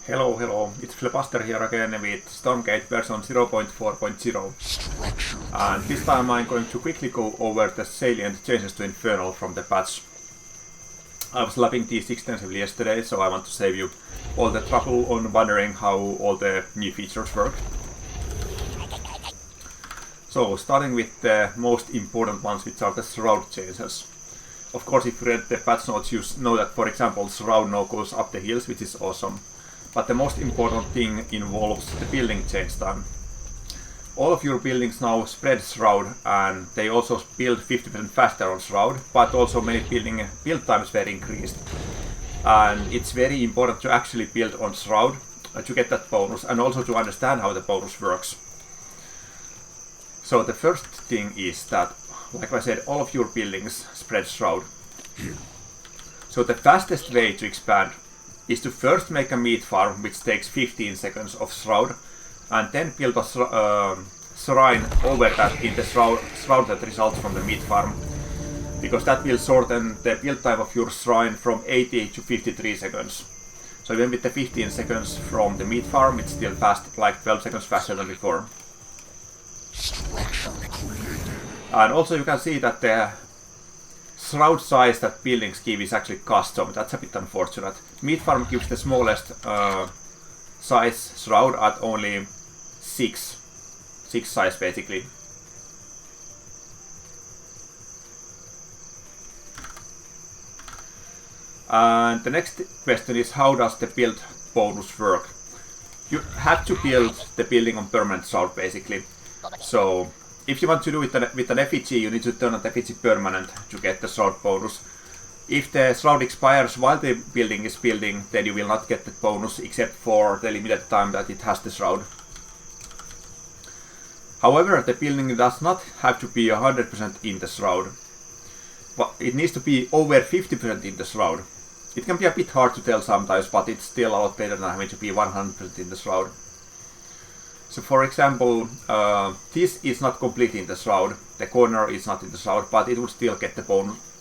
Hello, it's Flipaster here again with Stormgate version 0.4.0. And this time I'm going to quickly go over the salient changes to Infernal from the patch. I was lapping these extensively yesterday, so I want to save you all the trouble on wondering how all the new features work. So, starting with the most important ones, which are the Shroud changes. Of course, if you read the patch notes, you know that, for example, Shroud now goes up the hills, which is awesome. But the most important thing involves the building change time. All of your buildings now spread Shroud, and they also build 50% faster on Shroud, but also many build times were increased. And it's very important to actually build on Shroud to get that bonus, and also to understand how the bonus works. So the first thing is that, like I said, all of your buildings spread Shroud. So the fastest way to expand is to first make a meat farm, which takes 15 seconds of Shroud, and then build a shrine over that in the shroud that results from the meat farm, because that will shorten the build time of your shrine from 80 to 53 seconds. So even with the 15 seconds from the meat farm, it's still fast, like 12 seconds faster than before. And also you can see that the Shroud size that buildings give is actually custom. That's a bit unfortunate. Meat farm gives the smallest size Shroud at only 6 size basically. And the next question is, how does the build bonus work? You have to build the building on permanent Shroud basically. So if you want to do it with an effigy, you need to turn on effigy permanent to get the Shroud bonus. If the Shroud expires while the building is building, then you will not get the bonus except for the limited time that it has the Shroud. However, the building does not have to be 100% in the Shroud. But it needs to be over 50% in the Shroud. It can be a bit hard to tell sometimes, but it's still a lot better than having to be 100% in the Shroud. So for example, this is not completely in the Shroud, the corner is not in the Shroud, but it will still get the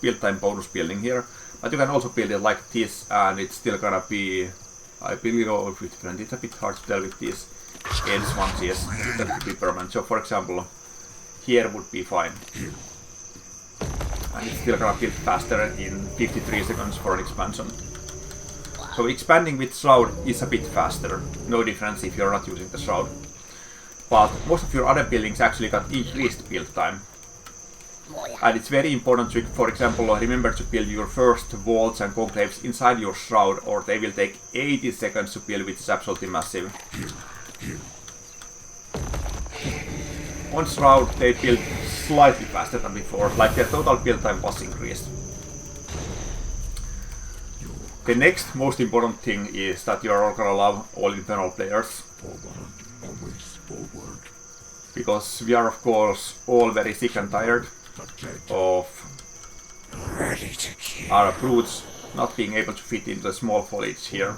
build time bonus building here. But you can also build it like this, and it's still gonna be, I believe, over 50%. It's a bit hard to tell with these ends ones, yes, that would be permanent. So for example, here would be fine. And it's still gonna build faster in 53 seconds for an expansion. So expanding with Shroud is a bit faster, no difference if you're not using the Shroud. But most of your other buildings actually got increased build time. And it's very important to, for example, remember to build your first vaults and conclaves inside your Shroud, or they will take 80 seconds to build, which is absolutely massive. On Shroud they build slightly faster than before, like their total build time was increased. The next most important thing is that you are all gonna love all Infernal players. Because we are of course all very sick and tired of our brutes not being able to fit into the small foliage here.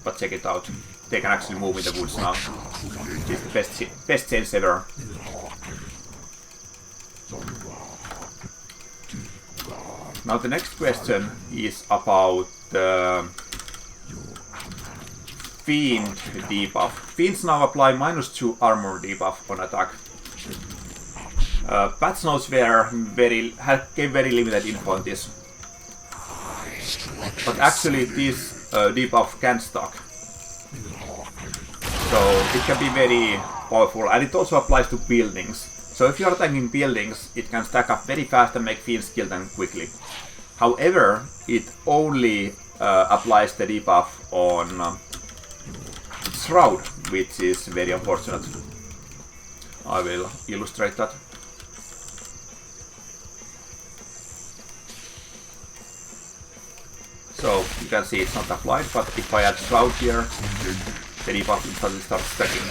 But check it out, they can actually move in the woods now. It's the best change ever. Now the next question is about the Fiend debuff. Fiends now apply -2 armor debuff on attack. Patch notes gave very limited info on this. But actually this debuff can stack. So it can be very powerful, and it also applies to buildings. So if you're attacking buildings, it can stack up very fast and make fiends kill them quickly. However, it only applies the debuff on Shroud, which is very unfortunate. I will illustrate that. So you can see it's not applied, but if I add Shroud here, the debuff instantly starts stacking.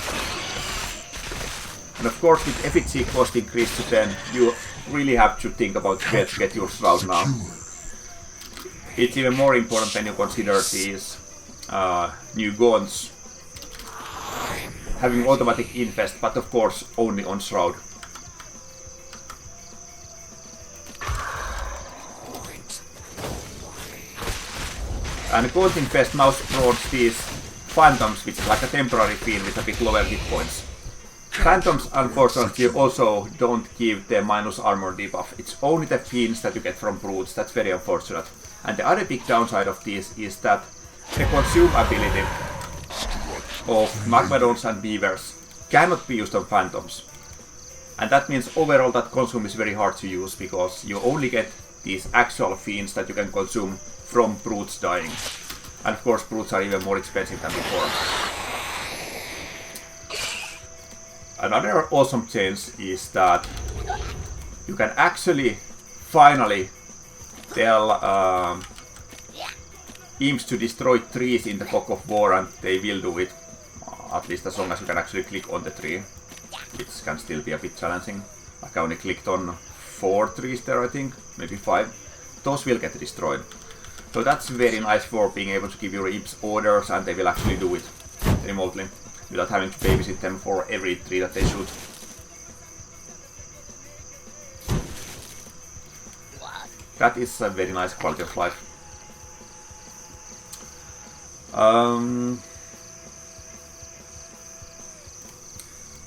And of course, with effigy cost increase to 10, you really have to think about where to get your Shroud now. It's even more important when you consider these new gaunts having automatic infest, but of course only on Shroud. And Gaunt Infest now spawns these Phantoms, which is like a temporary fiend with a bit lower hit points. Phantoms, unfortunately, also don't give the minus armor debuff. It's only the fiends that you get from brutes. That's very unfortunate. And the other big downside of this is that the consume ability of Magmadons and Beavers cannot be used on Phantoms. And that means overall that consume is very hard to use, because you only get these actual fiends that you can consume from brutes dying. And of course brutes are even more expensive than before. Another awesome change is that you can actually finally tell imps to destroy trees in the Fog of War, and they will do it, at least as long as you can actually click on the tree, which can still be a bit challenging. Like I only clicked on 4 trees there, I think, maybe 5. Those will get destroyed. So that's very nice for being able to give your imps orders, and they will actually do it remotely, without having to babysit them for every tree that they shoot. That is a very nice quality of life.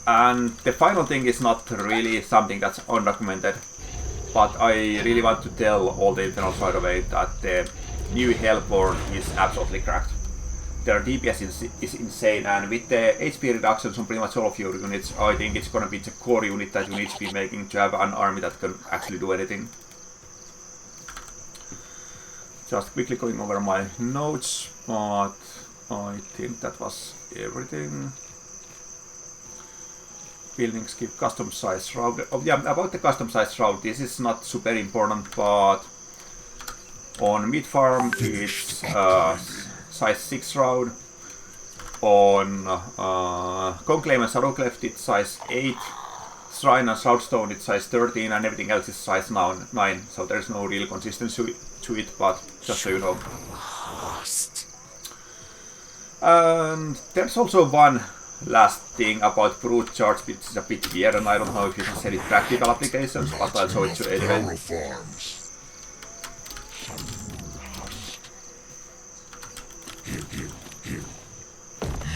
And the final thing is not really something that's undocumented, but I really want to tell all the Infernal side of it that the new Hellborn is absolutely cracked. Their DPS is insane, and with the HP reductions on pretty much all of your units, I think it's gonna be the core unit that you need to be making to have an army that can actually do anything. Just quickly going over my notes, but I think that was everything. Building skip, custom size shroud. Oh yeah, about the custom size shroud, this is not super important, but on mid farm it's size 6 shroud. On Conclave and Shadowcleft it's size 8. Shrine and Shroudstone it's size 13, and everything else is size 9. So there's no real consistency to it, but just so you know. And there's also one last thing about brute charge, which is a bit weird, and I don't know if you can set it practical applications, but I'll show it to you anyway.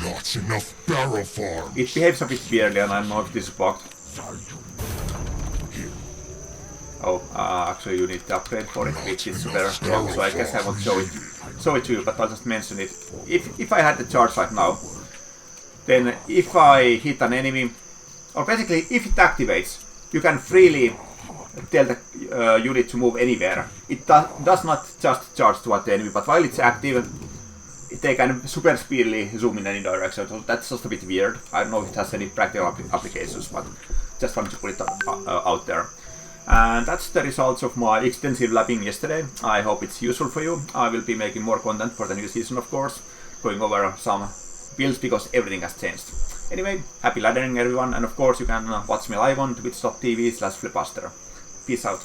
Not enough barrel farms. It behaves a bit weirdly, and I don't know if this is bugged. Oh, actually you need to upgrade for it, which is super long, so I guess I won't show it to you, but I'll just mention it. If I had the charge right now, then if I hit an enemy, or basically if it activates, you can freely tell the unit to move anywhere. It does not just charge toward the enemy, but while it's active, they can super speedily zoom in any direction, so that's just a bit weird. I don't know if it has any practical applications, but just wanted to put it out there. And that's the results of my extensive labbing yesterday. I hope it's useful for you. I will be making more content for the new season, of course, going over some builds because everything has changed. Anyway, happy laddering everyone, and of course you can watch me live on twitch.tv/flipaster. Peace out.